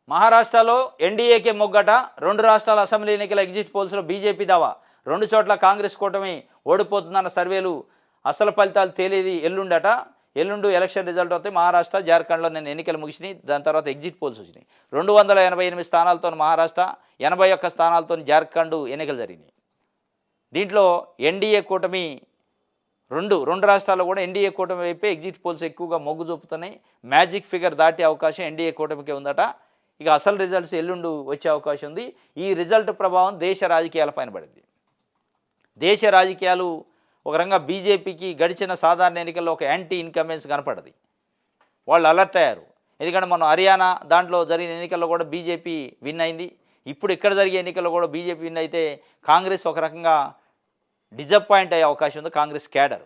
S1: మహారాష్ట్రలో ఎన్డీఏకే మొగ్గట, 2 రాష్ట్రాల అసెంబ్లీ ఎన్నికల ఎగ్జిట్ పోల్స్లో బీజేపీ దావా, 2 చోట్ల కాంగ్రెస్ కూటమి ఓడిపోతుందన్న సర్వేలు, అసలు ఫలితాలు తేలేది ఎల్లుండట. ఎల్లుండి ఎలక్షన్ రిజల్ట్ వస్తే మహారాష్ట్ర జార్ఖండ్లో నేను ఎన్నికలు ముగిసినాయి. దాని తర్వాత ఎగ్జిట్ పోల్స్ వచ్చినాయి. 288 స్థానాలతో మహారాష్ట్ర, 81 స్థానాలతో జార్ఖండ్ ఎన్నికలు జరిగినాయి. దీంట్లో ఎన్డీఏ కూటమి రెండు రాష్ట్రాల్లో కూడా ఎన్డీఏ కూటమి వైపే ఎగ్జిట్ పోల్స్ ఎక్కువగా మొగ్గు చూపుతున్నాయి. మ్యాజిక్ ఫిగర్ దాటే అవకాశం ఎన్డీఏ కూటమికే ఉందట. ఇక అసలు రిజల్ట్స్ ఎల్లుండి వచ్చే అవకాశం ఉంది. ఈ రిజల్ట్ ప్రభావం దేశ రాజకీయాలపైన పడింది. దేశ రాజకీయాలు ఒక రకంగా బీజేపీకి గడిచిన సాధారణ ఎన్నికల్లో ఒక యాంటీ ఇన్కంబెన్స్ కనపడది. వాళ్ళు అలర్ట్ అయ్యారు. ఎందుకంటే మనం హర్యానా దాంట్లో జరిగిన ఎన్నికల్లో కూడా బీజేపీ విన్ అయింది. ఇప్పుడు ఇక్కడ జరిగే ఎన్నికల్లో కూడా బీజేపీ విన్ అయితే కాంగ్రెస్ ఒక రకంగా డిజపాయింట్ అయ్యే అవకాశం ఉంది, కాంగ్రెస్ క్యాడర్.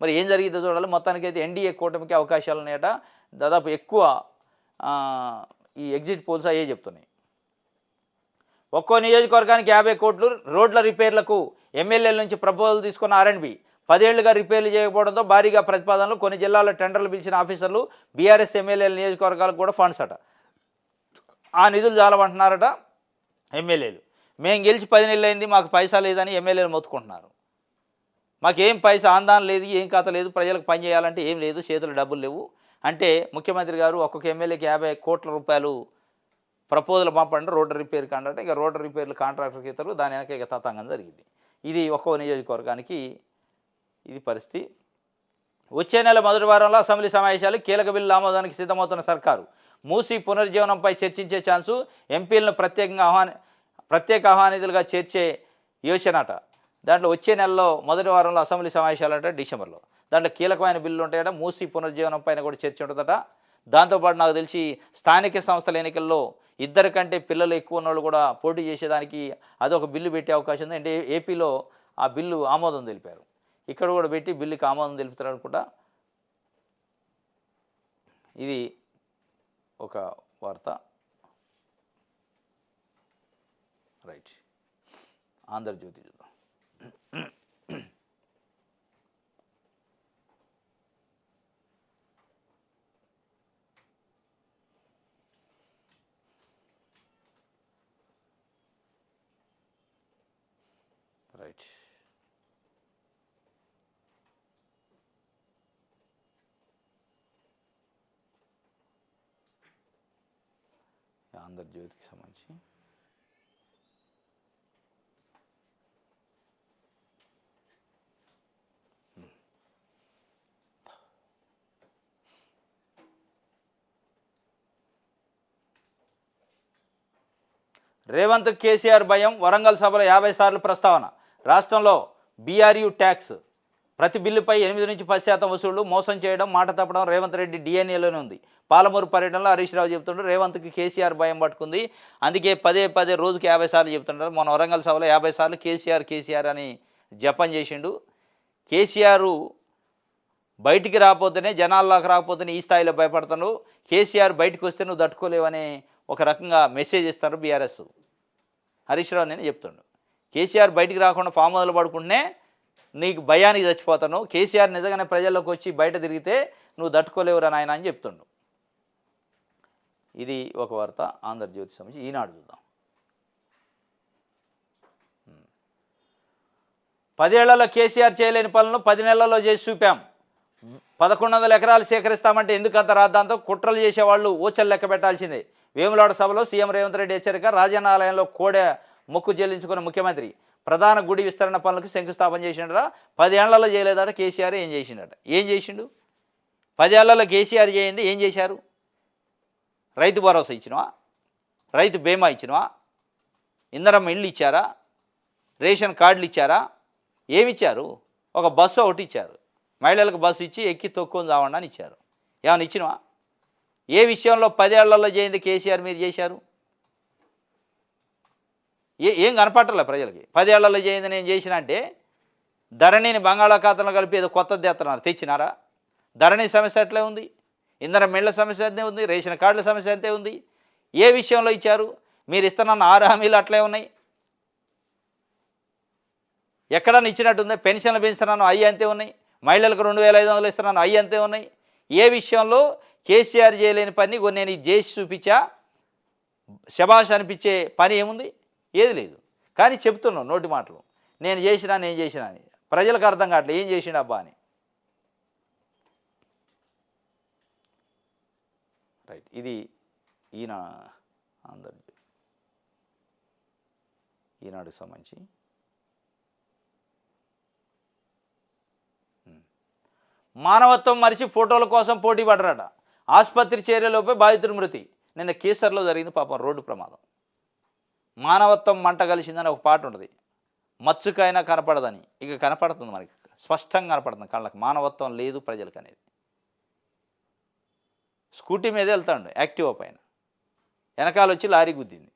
S1: మరి ఏం జరిగిందో చూడాలి. మొత్తానికైతే ఎన్డీఏ కూటమికి అవకాశాలు ఉన్నాయట. దాదాపు ఎక్కువ ఈ ఎగ్జిట్ పోల్స్ అయ్యే చెప్తున్నాయి. ఒక్కో నియోజకవర్గానికి 50 కోట్లు రోడ్ల రిపేర్లకు ఎమ్మెల్యేల నుంచి ప్రపోజల్ తీసుకున్న ఆర్ఎండ్బి 10 ఏళ్లుగా రిపేర్లు చేయకపోవడంతో భారీగా ప్రతిపాదనలు. కొన్ని జిల్లాల్లో టెండర్లు పిలిచిన ఆఫీసర్లు బీఆర్ఎస్ ఎమ్మెల్యేల నియోజకవర్గాలకు కూడా ఫండ్స్ అట. ఆ నిధులు చాలమంటున్నారట ఎమ్మెల్యేలు. మేము గెలిచి 10 నెలలు అయింది, మాకు పైసా లేదని ఎమ్మెల్యేలు మొత్తుకుంటున్నారు. మాకేం పైసా ఆందానం లేదు, ఏం కథ లేదు, ప్రజలకు పని చేయాలంటే ఏం లేదు, చేతులు డబ్బులు లేవు అంటే ముఖ్యమంత్రి గారు ఒక్కొక్క ఎమ్మెల్యేకి 50 కోట్ల రూపాయలు ప్రపోజల్ పంపండి రోడ్డు రిపేర్కి అంటే ఇక రోడ్డు రిపేర్లు కాంట్రాక్టర్కి ఇతరు, దాని వెనక ఇక తతంగం జరిగింది. ఇది ఒక్కో నియోజకవర్గానికి ఇది పరిస్థితి. వచ్చే నెల మొదటి వారంలో అసెంబ్లీ సమావేశాలు. కీలక బిల్లు ఆమోదానికి సిద్ధమవుతున్న సర్కారు. మూసీ పునర్జీవనంపై చర్చించే ఛాన్సు. ఎంపీలను ప్రత్యేక ఆహ్వానితులుగా చేర్చే యోచనట. దాంట్లో వచ్చే నెలలో మొదటి వారంలో అసెంబ్లీ సమావేశాలు అంటే డిసెంబర్లో. దాంట్లో కీలకమైన బిల్లులు ఉంటాయట. మూసీ పునర్జీవనం పైన కూడా చర్చ ఉంటుందట. దాంతోపాటు నాకు తెలిసి స్థానిక సంస్థల ఎన్నికల్లో 2 కంటే పిల్లలు ఎక్కువ ఉన్నోళ్ళు కూడా పోటీ చేసేదానికి అదొక బిల్లు పెట్టే అవకాశం ఉంది. అంటే ఏపీలో ఆ బిల్లు ఆమోదం తెలిపారు. ఇక్కడ కూడా పెట్టి బిల్లుకి ఆమోదం తెలుపుతారు అనుకుంటా. ఇది ఒక వార్త. రైట్, ఆంధ్రజ్యోతి చూద్దాం. రైట్, ఆంధ్రజ్యోతికి సంబంధించి రేవంత్ కేసీఆర్ భయం. వరంగల్ సభలో 50 సార్లు ప్రస్తావన. రాష్ట్రంలో బీఆర్యూ ట్యాక్స్ ప్రతి బిల్లుపై 8 నుంచి 10% వసూళ్లు. మోసం చేయడం, మాట తప్పడం రేవంత్ రెడ్డి డిఎన్ఏలోనే ఉంది. పాలమూరు పర్యటనలో హరీష్ రావు చెబుతుంటారు రేవంత్కి కేసీఆర్ భయం పట్టుకుంది, అందుకే పదే రోజుకి 50 సార్లు చెబుతుంటారు. మన వరంగల్ సభలో 50 సార్లు కేసీఆర్ అని జపం చేసిండు. కేసీఆర్ బయటికి రాకపోతేనే, జనాల్లోకి రాకపోతేనే ఈ స్థాయిలో భయపడుతున్నాడు. కేసీఆర్ బయటకు వస్తే నువ్వు తట్టుకోలేవనే ఒక రకంగా మెసేజ్ ఇస్తారు బీఆర్ఎస్. హరీష్ రావు నేను చెప్తుండు కేసీఆర్ బయటికి రాకుండా ఫామ్ హౌస్లో పడుకుంటే నీకు భయానికి చచ్చిపోతాను, కేసీఆర్ నిజంగానే ప్రజల్లోకి వచ్చి బయట తిరిగితే నువ్వు తట్టుకోలేవురా నాయన అని చెప్తుండు. ఇది ఒక వార్త ఆంధ్రజ్యోతి సంబంధించి. ఈనాడు చూద్దాం. 10 ఏళ్లలో కేసీఆర్ చేయలేని పనులను 10 నెలల్లో చేసి చూపాం. 1100 ఎకరాలు సేకరిస్తామంటే ఎందుకంత రాద్దాంతో కుట్రలు చేసేవాళ్ళు ఊచలు లెక్క పెట్టాల్సిందే. వేములాడ సభలో సీఎం రేవంత్ రెడ్డి హెచ్చరిక. రాజన్నాలయంలో కోడె మొక్కు చెల్లించుకున్న ముఖ్యమంత్రి ప్రధాన గుడి విస్తరణ పనులకు శంకుస్థాపన చేసిండరా. 10 ఏళ్లలో చేయలేదట కేసీఆర్. ఏం చేసిండట? ఏం చేసిండు? 10 ఏళ్లలో కేసీఆర్ చేయింది ఏం చేశారు? రైతు భరోసా ఇచ్చినవా? రైతు బీమా ఇచ్చినవా? ఇందరమ్మ ఇళ్ళు ఇచ్చారా? రేషన్ కార్డులు ఇచ్చారా? ఏమిచ్చారు? ఒక బస్సు ఒకటి ఇచ్చారు. మహిళలకు బస్సు ఇచ్చి ఎక్కి తొక్కుని చావండి అని ఇచ్చారు. ఏమైనా ఇచ్చినవా? ఏ విషయంలో 10 ఏళ్లలో చేయింది కేసీఆర్ మీరు చేశారు? ఏం కనపట్టలే ప్రజలకి. 10 ఏళ్లలో చేయింది నేను చేసిన అంటే ధరణిని బంగాళాఖాతంలో కలిపి ఏదో కొత్తది తెచ్చినారా? ధరణి సమస్య అట్లే ఉంది, ఇంధన మిళ్ల సమస్య అంతే ఉంది, రేషన్ కార్డుల సమస్య అంతే ఉంది. ఏ విషయంలో ఇచ్చారు? మీరు ఇస్తున్న 6 హామీలు అట్లే ఉన్నాయి. ఎక్కడన్నా ఇచ్చినట్టుంది? పెన్షన్లు పెంచుతున్నాను అవి అంతే ఉన్నాయి. మహిళలకు 2500 ఇస్తున్నాను అవి అంతే ఉన్నాయి. ఏ విషయంలో కేసీఆర్ చేయలేని పని నేను ఇది చేసి చూపించా శబాష్ అనిపించే పని ఏముంది? ఏది లేదు. కానీ చెప్తున్నాను నోటి మాటలు, నేను చేసినా అని. ప్రజలకు అర్థం కావట్లేదు ఏం చేసిండు అబ్బా అని. రైట్. ఇది ఈనా ఆంధ్రజ్యోతి, ఈనాడుకు సంబంధించి. మానవత్వం మరిచి ఫోటోల కోసం పోటీ పడ్డరట. ఆసుపత్రి చేరేలోపే బాధితుడి మృతి. నిన్న కేసర్లో జరిగింది పాపం రోడ్డు ప్రమాదం. మానవత్వం మంట కలిసిందని ఒక పాట ఉంటుంది, మచ్చుకైనా కనపడదని. ఇక కనపడుతుంది, మనకి స్పష్టంగా కనపడుతుంది కళ్ళకి. మానవత్వం లేదు ప్రజలకు అనేది. స్కూటీ మీద వెళ్తాడు యాక్టివా పైన, వెనకాల వచ్చి లారీ గుద్దింది,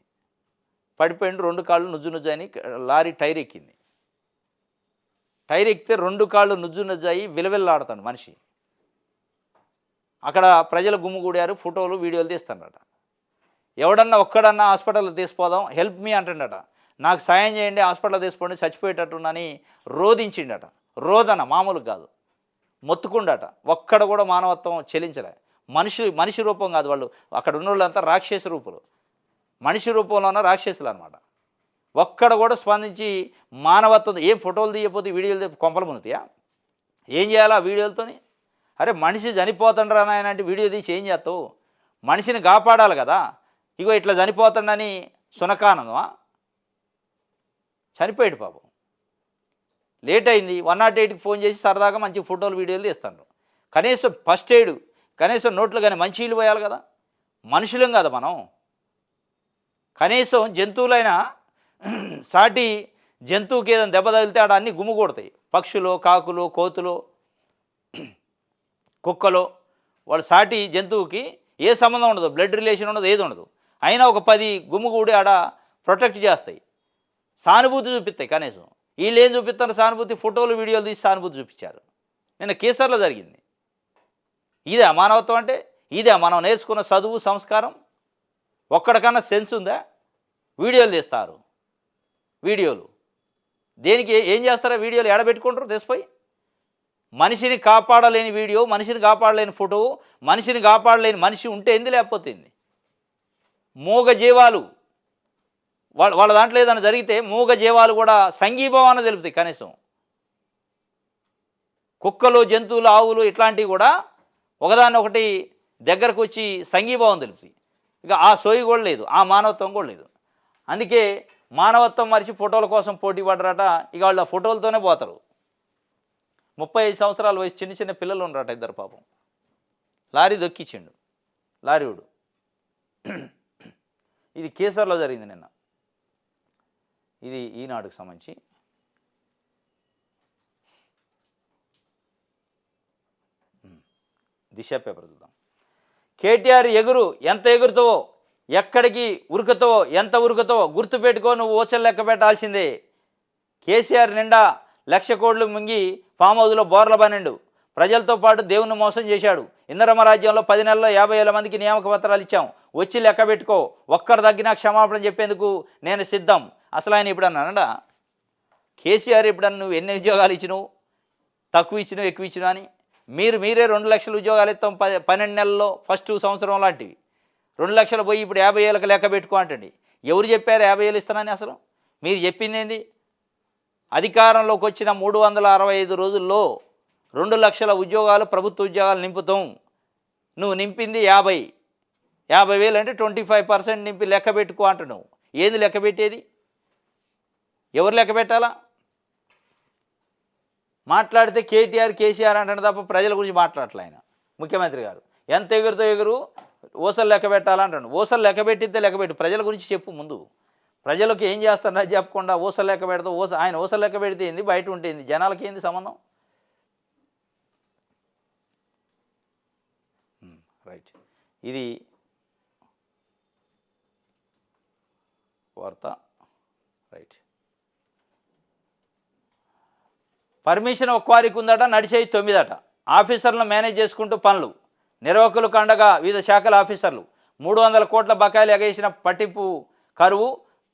S1: పడిపోయిండు. 2 కాళ్ళు నుజ్జు నుజ్జు అని లారీ టైర్ ఎక్కింది. టైర్ ఎక్కితే 2 కాళ్ళు నుజ్జు నుజ్జు అయ్యి విలవిల్లాడుతాడు మనిషి. అక్కడ ప్రజలు గుమ్ముగూడారు, ఫోటోలు వీడియోలు తీస్తాడట. ఎవడన్నా ఒక్కడన్నా హాస్పిటల్లో తీసిపోదాం, హెల్ప్ మీ అంటుండట. నాకు సాయం చేయండి, హాస్పిటల్లో తీసిపోండి, చచ్చిపోయేటట్టునని రోధించిండట. రోదన మామూలు కాదు, మొత్తుకుండట. ఒక్కడ కూడా మానవత్వం చెల్లించలే. మనిషి రూపం కాదు వాళ్ళు, అక్కడ ఉన్న వాళ్ళంతా రాక్షస రూపులు, మనిషి రూపంలో ఉన్న రాక్షసులు అనమాట. ఒక్కడ కూడా స్పందించి మానవత్వం, ఏం ఫోటోలు తీయకపోతే వీడియోలు తీయ కొంపలు మునుతాయా? ఏం చేయాలి ఆ వీడియోలతోని? అరే మనిషి చనిపోతుండ్రా నాయన అంటే వీడియో తీసి ఏం చేస్తావు? మనిషిని కాపాడాలి కదా. ఇగో ఇట్లా చనిపోతుండని సునకానందమా? చనిపోయాడు పాపం, లేట్ అయింది. 108కి ఫోన్ చేసి సరదాగా మంచి ఫోటోలు వీడియోలు తీస్తాను. కనీసం ఫస్ట్ ఎయిడ్, కనీసం నోట్లు కానీ మంచి నీళ్ళు పోయాలి కదా. మనుషులం కదా మనం. కనీసం జంతువులైనా సాటి జంతువుకి ఏదైనా దెబ్బ తగిలితే ఆడ అన్నీ గుమ్ముకూడతాయి. పక్షులు, కాకులు, కోతులు, కుక్కలు, వాళ్ళ సాటి జంతువుకి ఏ సంబంధం ఉండదు, బ్లడ్ రిలేషన్ ఉండదు, ఏది ఉండదు. అయినా ఒక 10 గుమ్ముగూడి ఆడ ప్రొటెక్ట్ చేస్తాయి, సానుభూతి చూపిస్తాయి. కనీసం వీళ్ళు ఏం చూపిస్తారు? సానుభూతి ఫోటోలు వీడియోలు తీసి సానుభూతి చూపించారు. నిన్న కేసర్లో జరిగింది. ఇదే మానవత్వం అంటే? ఇదే మనం నేర్చుకున్న చదువు, సంస్కారం? ఒక్కడికన్నా సెన్స్ ఉందా? వీడియోలు తీస్తారు. వీడియోలు దేనికి? ఏం చేస్తారా వీడియోలు? ఎడబెట్టుకుంటారు తీసిపోయి. మనిషిని కాపాడలేని వీడియో, మనిషిని కాపాడలేని ఫోటో, మనిషిని కాపాడలేని మనిషి ఉంటే ఏంది, లేకపోతే ఏంది? మూగ జీవాలు, వాళ్ళ దాంట్లో ఏదైనా జరిగితే మూగ జీవాలు కూడా సంఘీభావాన్ని తెలుపుతాయి. కనీసం కుక్కలు, జంతువులు, ఆవులు ఇట్లాంటివి కూడా ఒకదాన్ని ఒకటి దగ్గరకు వచ్చి సంఘీభావం తెలుపుతాయి. ఇక ఆ సోయి కూడా లేదు, ఆ మానవత్వం కూడా లేదు. అందుకే మానవత్వం మరిచి ఫోటోల కోసం పోటీ పడరట. ఇక వాళ్ళు ఆ ఫోటోలతోనే పోతారు. 35 సంవత్సరాల వయసు చిన్న చిన్న పిల్లలు ఉన్నారట, 2 పాపం. లారీ దొక్కిచ్చిండు లారీవుడు. ఇది కేసర్లో జరిగింది నిన్న. ఇది ఈనాడుకు సంబంధించి. దిశ పేపర్ చూద్దాం. కేటీఆర్ ఎగురు ఎంత ఎగురుతావో, ఎక్కడికి ఉరుకుతావో, ఎంత ఉరుకుతావో గుర్తుపెట్టుకో, నువ్వు ఓచలు లెక్క పెట్టాల్సిందే. కేసీఆర్ నిండా 1,00,000 కోట్లు మింగి ఫామ్ హౌస్లో బోర్ల బనిండు. ప్రజలతో పాటు దేవుణ్ణి మోసం చేశాడు. ఇందిరమ్మ రాజ్యంలో 10 నెలల్లో 50,000 మందికి నియామక పత్రాలు ఇచ్చాం, వచ్చి లెక్క పెట్టుకో, ఒక్కరు తగ్గినా క్షమాపణ చెప్పేందుకు నేను సిద్ధం. అసలు ఆయన ఇప్పుడు అన్నాడా? కేసీఆర్ ఇప్పుడన్నా నువ్వు ఎన్ని ఉద్యోగాలు ఇచ్చినావు, తక్కువ ఇచ్చినావు, ఎక్కువ ఇచ్చినావు అని? మీరే 2 లక్షల ఉద్యోగాలు ఇస్తాం 12 నెలల్లో, ఫస్ట్ సంవత్సరం లాంటివి. 2 లక్షలు పోయి ఇప్పుడు 50,000కి లెక్క పెట్టుకో అంటండి. ఎవరు చెప్పారు 50,000 ఇస్తానని? అసలు మీరు చెప్పింది ఏంది? అధికారంలోకి వచ్చిన 365 రోజుల్లో 2 లక్షల ఉద్యోగాలు, ప్రభుత్వ ఉద్యోగాలు నింపుతాం. నువ్వు నింపింది 50,000 అంటే 25% నింపి లెక్క పెట్టుకో అంటున్నావు. ఏంది లెక్క పెట్టేది? ఎవరు లెక్క పెట్టాలా? మాట్లాడితే కేసీఆర్ అంటాడు తప్ప ప్రజల గురించి మాట్లాడలే ఆయన. ముఖ్యమంత్రి గారు ఎంత ఎగురుతో ఎగురు, ఓసలు లెక్క పెట్టాలంటాడు. ఓసలు లెక్క పెట్టితే లెక్క పెట్టు, ప్రజల గురించి చెప్పు ముందు. ప్రజలకు ఏం చేస్తారో చెప్పకుండా ఓసలు లెక్క పెడతావు. ఆయన ఓసలు లెక్క పెడితే ఏంది, బయట ఉంటుంది, జనాలకి ఏంది సంబంధం? రైట్. ఇది వార్త. రైట్. పర్మిషన్ ఒక్కవారికి ఉందట, నడిచేయి 9 అట. ఆఫీసర్లను మేనేజ్ చేసుకుంటూ పనులు. నిర్వాహకులు కండగా వివిధ శాఖల ఆఫీసర్లు. 300 కోట్ల బకాయిలు ఎగేసిన పట్టింపు కరువు.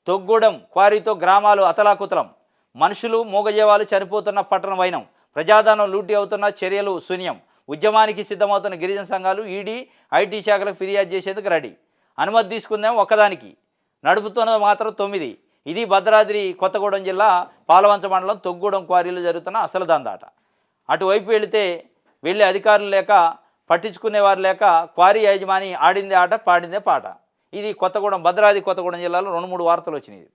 S1: తొగ్గూడెం క్వారీతో గ్రామాలు అతలాకుతలం. మనుషులు, మూగజీవాలు చనిపోతున్న పట్టణ వైనం. ప్రజాధనం లూటీ అవుతున్న చర్యలు శూన్యం. ఉద్యమానికి సిద్ధమవుతున్న గిరిజన సంఘాలు ఈడీ, ఐటీ శాఖలకు ఫిర్యాదు చేసేందుకు రెడీ. అనుమతి తీసుకుందాం ఒక్కదానికి, నడుపుతున్నది మాత్రం 9. ఇది భద్రాద్రి కొత్తగూడెం జిల్లా పాలవంచ మండలం తొగ్గూడెం క్వారీలో జరుగుతున్న అసలు దందాట. అటువైపు వెళ్ళే అధికారులు లేక పట్టించుకునేవారు లేక క్వారీ యజమాని ఆడిందే ఆట పాడిందే పాట. ఇది కొత్తగూడెం, భద్రాద్రి కొత్తగూడెం జిల్లాలో 2, 3 వార్తలు వచ్చినాయి.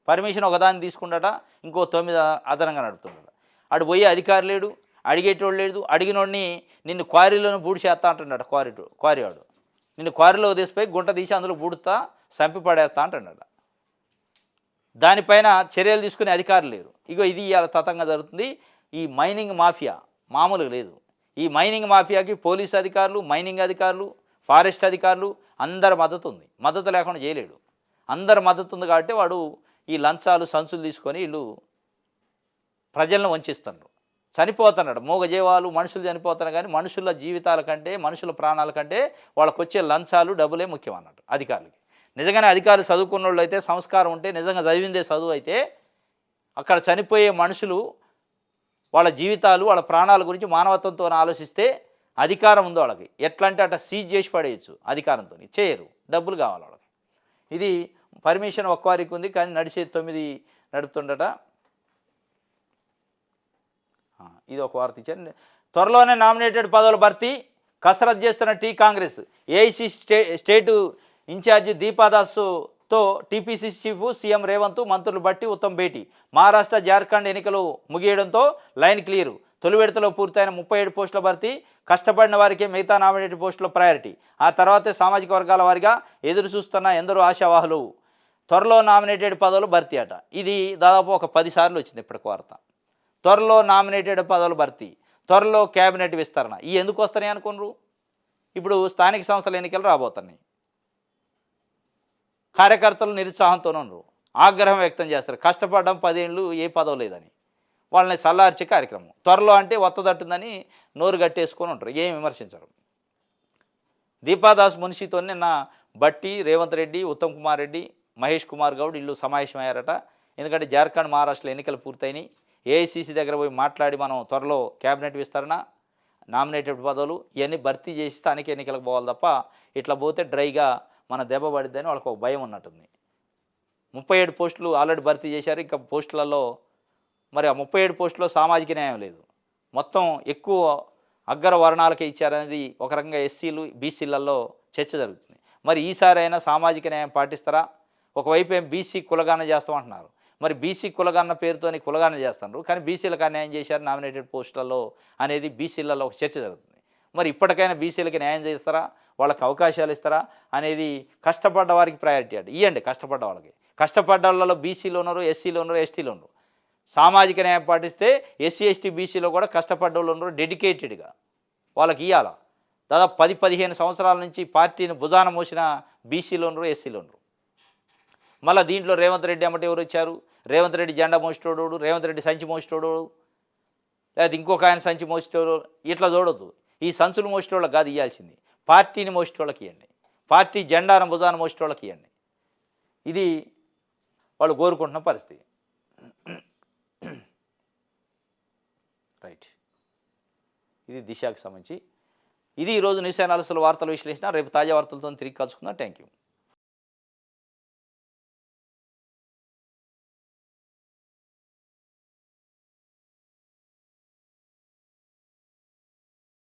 S1: పర్మిషన్ ఒకదాన్ని తీసుకుంటాట, ఇంకో 9 అదనంగా నడుపుతుండట. అటు పోయే అధికారి లేడు, అడిగేటోడు లేదు. అడిగినోడిని నిన్ను క్వారీలోనే బూడి చేస్తా అంటున్నాడు క్వారీవాడు. నిన్ను క్వారీలో తీసిపోయి గుంట తీసి అందులో బూడుతా చంపి పడేస్తా అంటున్నాడు. దానిపైన చర్యలు తీసుకునే అధికారులు లేరు. ఇగో ఇది ఇవాళ తతంగా జరుగుతుంది. ఈ మైనింగ్ మాఫియా మామూలుగా లేదు. ఈ మైనింగ్ మాఫియాకి పోలీస్ అధికారులు, మైనింగ్ అధికారులు, ఫారెస్ట్ అధికారులు అందరి మద్దతు ఉంది. మద్దతు లేకుండా చేయలేడు. అందరి మద్దతు ఉంది కాబట్టి వాడు ఈ లంచాలు సంచులు తీసుకొని వీళ్ళు ప్రజలను వంచిస్తున్నారు. చనిపోతున్నాడు. మూగజీవాలు మనుషులు చనిపోతున్నారు, కానీ మనుషుల జీవితాల కంటే, మనుషుల ప్రాణాల కంటే వాళ్ళకు వచ్చే లంచాలు డబ్బులే ముఖ్యం అన్నట్టు అధికారులకి. నిజంగానే అధికారులు చదువుకున్న వాళ్ళు అయితే, సంస్కారం ఉంటే, నిజంగా చదివిందే చదువు అయితే, అక్కడ చనిపోయే మనుషులు వాళ్ళ జీవితాలు, వాళ్ళ ప్రాణాల గురించి మానవత్వంతో ఆలోచిస్తే అధికారం ఉంది వాళ్ళకి. ఎట్లా అంటే అట్లా సీజ్ చేసి పడేయచ్చు అధికారంతో. చేయరు, డబ్బులు కావాలి వాళ్ళకి. ఇది పర్మిషన్ ఒక్క వారికి ఉంది, కానీ నడిచే 9 నడుపుతుండట. ఇది ఒక వార్త ఇచ్చారు. త్వరలోనే నామినేటెడ్ పదవుల భర్తీ కసరత్తు చేస్తున్న కాంగ్రెస్. ఏఐసీ స్టేటు ఇన్ఛార్జి దీపాదాస్తో టీపీసీసీ చీఫ్ సీఎం రేవంత్, మంత్రులు బట్టి ఉత్తమ్ భేటీ. మహారాష్ట్ర, జార్ఖండ్ ఎన్నికలు ముగియడంతో లైన్ క్లియర్. తొలి విడతలో పూర్తయిన 37 పోస్టుల భర్తీ. కష్టపడిన వారికే మిగతా నామినేటెడ్ పోస్టుల ప్రయారిటీ. ఆ తర్వాతే సామాజిక వర్గాల వారిగా ఎదురు చూస్తున్న ఎందరో ఆశావాహులు. త్వరలో నామినేటెడ్ పదవులు భర్తీ అట. ఇది దాదాపు ఒక 10 సార్లు వచ్చింది ఇప్పటికి వార్త. త్వరలో నామినేటెడ్ పదవులు భర్తీ, త్వరలో క్యాబినెట్ విస్తరణ. ఈ ఎందుకు వస్తున్నాయి అనుకున్నారు? ఇప్పుడు స్థానిక సంస్థల ఎన్నికలు రాబోతున్నాయి. కార్యకర్తలు నిరుత్సాహంతోనే ఉన్నారు, ఆగ్రహం వ్యక్తం చేస్తారు. కష్టపడడం 10 ఏళ్ళు ఏ పదవి లేదని వాళ్ళని చల్లార్చే కార్యక్రమం. త్వరలో అంటే ఒత్తదట్టుందని నోరు గట్టేసుకొని ఉంటారు, ఏం విమర్శించరు. దీపాదాస్ మున్షితో నిన్న బట్టి, రేవంత్ రెడ్డి, ఉత్తమ్ కుమార్ రెడ్డి, మహేష్ కుమార్ గౌడ్ ఇల్లు సమావేశమయ్యారట. ఎందుకంటే జార్ఖండ్, మహారాష్ట్రలో ఎన్నికలు పూర్తయినాయి. ఏఐసీసీ దగ్గర పోయి మాట్లాడి మనం త్వరలో క్యాబినెట్ విస్తరణ, నామినేటెడ్ పదవులు ఇవన్నీ భర్తీ చేసి స్థానిక ఎన్నికలకు పోవాలి తప్ప ఇట్లా పోతే డ్రైగా మన దెబ్బ పడిద్దని వాళ్ళకు ఒక భయం ఉన్నట్టుంది. 37 పోస్టులు ఆల్రెడీ భర్తీ చేశారు. ఇంకా పోస్టులలో మరి ఆ 37 పోస్టులో సామాజిక న్యాయం లేదు. మొత్తం ఎక్కువ అగ్ర వర్ణాలకే ఇచ్చారనేది ఒక రకంగా ఎస్సీలు, బీసీలలో చర్చ జరుగుతుంది. మరి ఈసారి అయినా సామాజిక న్యాయం పాటిస్తారా? ఒకవైపు ఏం బీసీ కులగాన చేస్తామంటున్నారు. మరి బీసీ కులగాన్న పేరుతోని కులగాన చేస్తున్నారు, కానీ బీసీలకు అన్యాయం చేశారు నామినేటెడ్ పోస్టులలో అనేది బీసీలలో ఒక చర్చ జరుగుతుంది. మరి ఇప్పటికైనా బీసీలకి న్యాయం చేస్తారా, వాళ్ళకి అవకాశాలు ఇస్తారా అనేది కష్టపడ్డ వారికి ప్రయారిటీ అంటే ఇవ్వండి. కష్టపడ్డ వాళ్ళకి, కష్టపడ్డ వాళ్ళలో బీసీలో ఉన్నారు, ఎస్సీలో ఉన్నారు, ఎస్టీలో ఉన్నారు. సామాజిక న్యాయం పాటిస్తే ఎస్సీ, ఎస్టీ, బీసీలో కూడా కష్టపడ్డ వాళ్ళు ఉన్నారు, డెడికేటెడ్గా వాళ్ళకి ఇవ్వాలా. దాదాపు 10-15 సంవత్సరాల నుంచి పార్టీని భుజాన మోసిన బీసీలో ఉన్నారు, ఎస్సీలో ఉన్నారు. మళ్ళీ దీంట్లో రేవంత్ రెడ్డి అమ్మటి ఎవరు వచ్చారు? రేవంత్ రెడ్డి జెండా మోసేటోడు, రేవంత్ రెడ్డి సంచి మోసేటోడు, లేదా ఇంకొక ఆయన సంచి మోసేటోడు, ఇట్లా చూడొద్దు. ఈ సంచులు మోసేటోళ్ళకి కాదు ఇవ్వాల్సింది, పార్టీని మోసేటోళ్ళకి ఇవ్వండి, పార్టీ జెండాను భుజాన మోసేటోళ్ళకి ఇవ్వండి. ఇది వాళ్ళు కోరుకుంటున్న పరిస్థితి. రైట్, ఇది దిశకి సంబంధించి. ఇది ఈరోజు న్యూస్ అనాలిసిస్లో వార్తల విశ్లేషణ. రేపు తాజా వార్తలతో తిరిగి కలుసుకుందాం. Thank you.